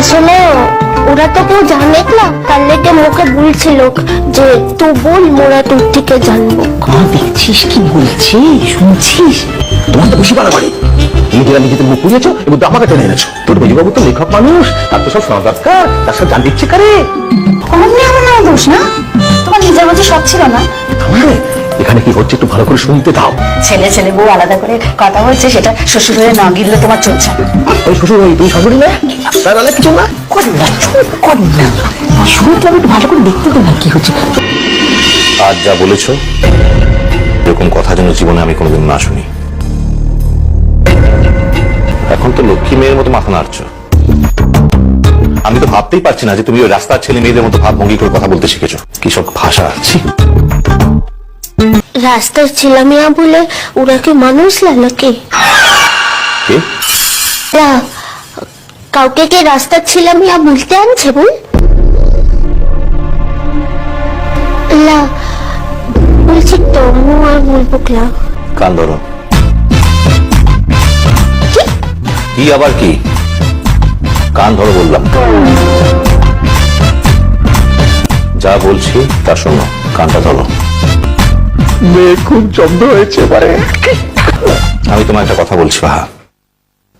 আসলে ওরা তো কেউ জানে না, তার লেগে মুখে বলছিল যে তুই বল, মোরা তোর থেকে জানবো। দেখছিস কি বলছে, শুনছিস? তোমার তো বেশি বাড়াবাড়ি। নিজেরা নিজেদের মুখ পুড়িয়েছো এবং আমাকে টেনে এনেছো। তোর মেজবাবু তো লেখক মানুষ, তার তো সব শোনা দরকার, তার সব জানতে ইচ্ছে করে। অমনি আমার নাম দোষ না, তোমার নিজের মধ্যে সব ছিল না। তাহলে এখানে কি হচ্ছে একটু ভালো করে শুনতে দাও। ছেলে ছেলে বউ আলাদা করে কথা হচ্ছে, সেটা শ্বশুর হয়ে না গিললে তোমার চলছে। ওই শ্বশুর ওই তুই শাশুড়ি না, তার অনেক কিছু না করি না, করি না, শুনতে আমি একটু ভালো করে দেখতে তো না কি হচ্ছে। আজ যা বলেছ এরকম কথা যেন জীবনে আমি কোনোদিন না শুনি। এখন তো লক্ষ্মী মেয়ের মতো মাথা নাড়ছ। আমি তো ভাবতেই পারছি না যে তুমি ওই রাস্তার ছেলে মেয়েদের মতো ভাবভঙ্গি করে কথা বলতে শিখেছো। কি সব ভাষা আছে। রাস্তার ছিলামিয়া বলে ওরা কি মানুষ নাকি? কাউকে কে রাস্তার ছিলামিয়া বলতে আনছে বল? লা বলছি তো আর বলবো ক্লা। কান ধরো। কি আবার কি? কান ধরো বললাম। যা বলছি তা শোনো, কানটা ধরো। মেয়ে খুব জব্দ হয়েছে এবারে। আমি তোমার একটা কথা বলছি বাহা,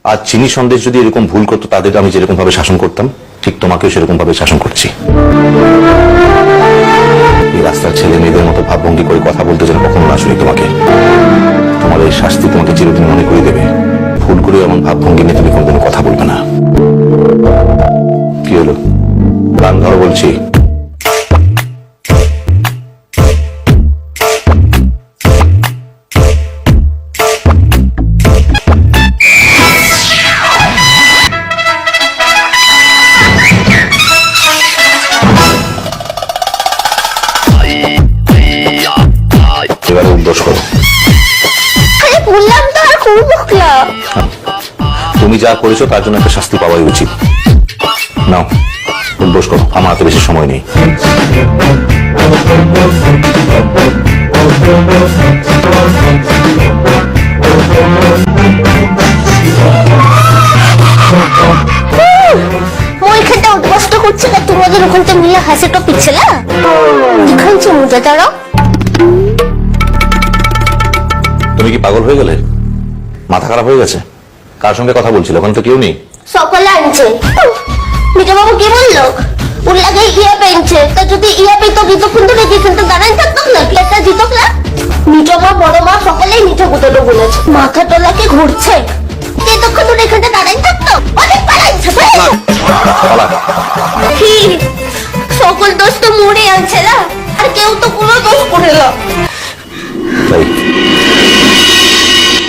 আজ চিনি সন্দেশ যদি এরকম ভুল করতো তাদের আমি যেরকম ভাবে শাসন করতাম, ঠিক তোমাকেও সেরকম ভাবে শাসন করছি। এই রাস্তার ছেলে মেয়েদের মতো ভাবভঙ্গি করে কথা বলতে যেন কখনো না শুনি তোমাকে। তোমার এই শাস্তি তোমাকে চিরদিন মনে করে দেবে। ভুল করে এমন ভাবভঙ্গি নিয়ে তুমি কোনদিন কথা বলবে না। কি হলো? কান ধরো বলছি। এবারে উদ্বোস করো। বললাম তো আর করবো ক্লা। তুমি যা করেছো তার জন্য একটা শাস্তি পাওয়াই উচিত। নাও উদ্বোস করো, আমার হাতে বেশি সময় নেই। ওইখানটা উদ্বস্ত করছে না, তোমাদের ওখানটা মিলে হাসিটা পিচ্ছে না। এখানছে মজা দাঁড়াও। তুমি কি পাগল হয়ে গেলে? মাথা খারাপ হয়ে গেছে? কার সঙ্গে কথা বলছিল? ওখানে তো কেউ নেই। সকলে আনছে। মিঠা বাবু কি বললো? ওর লাগে ইয়া পেনছে, তা যদি ইয়া পেতো গীতক্ষণ ধরে এখানটা দাঁড়াই থাকতো না, একটা জিতক না। মিঠা মা বড় মা সকলেই মিঠা গুতলো বলেছে। মাথা তোলাকে ঘুরছে, এতক্ষণ ধরে এখানটা দাঁড়াই থাকতো। অনেক পালাইছে। কি সকল দোষ তো মরে আনছে না, আর কেউ তো কোনো দোষ করে না। তাই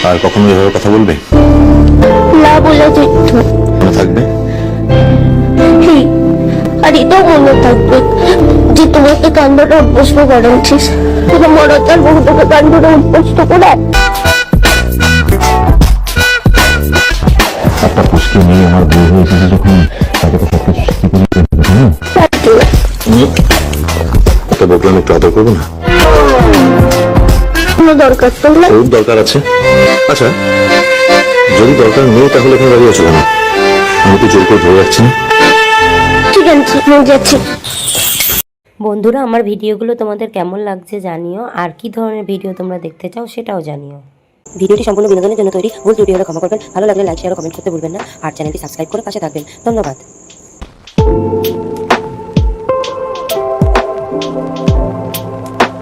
আর কখনো এভাবে কথা বলবে না বলে দিত মনে থাকবে। আর এটাও মনে থাকবে যে তোমাকে কান্দটা অভ্যস্ত করাচ্ছিস। তুমি মরতার বহুটাকে কান্দটা অভ্যস্ত করে। একটা পুষ্টি নিয়ে আমার বউ হয়ে এসেছে যখন, তাকে তো সবকিছু শিখতে একটা বকলাম, একটু আদর করবো না? কোনো দরকার তো না। খুব দরকার আছে। আচ্ছা যদি দরকার নেই তাহলে এখানে দাঁড়িয়ে আছো কেন? আমি তো জোর করে ধরে যাচ্ছি না। ঠিক আছে, আমি যাচ্ছি। বন্ধুরা, আমার ভিডিওগুলো তোমাদের কেমন লাগছে জানিও, আর কি ধরনের ভিডিও তোমরা দেখতে চাও সেটাও জানিও। ভিডিওটি সম্পূর্ণ বিনোদনের জন্য তৈরি, ভুল ত্রুটি হলে ক্ষমা করবেন। ভালো লাগলে লাইক, শেয়ার ও কমেন্ট করতে ভুলবেন না, আর চ্যানেলটি সাবস্ক্রাইব করে পাশে থাকবেন। ধন্যবাদ।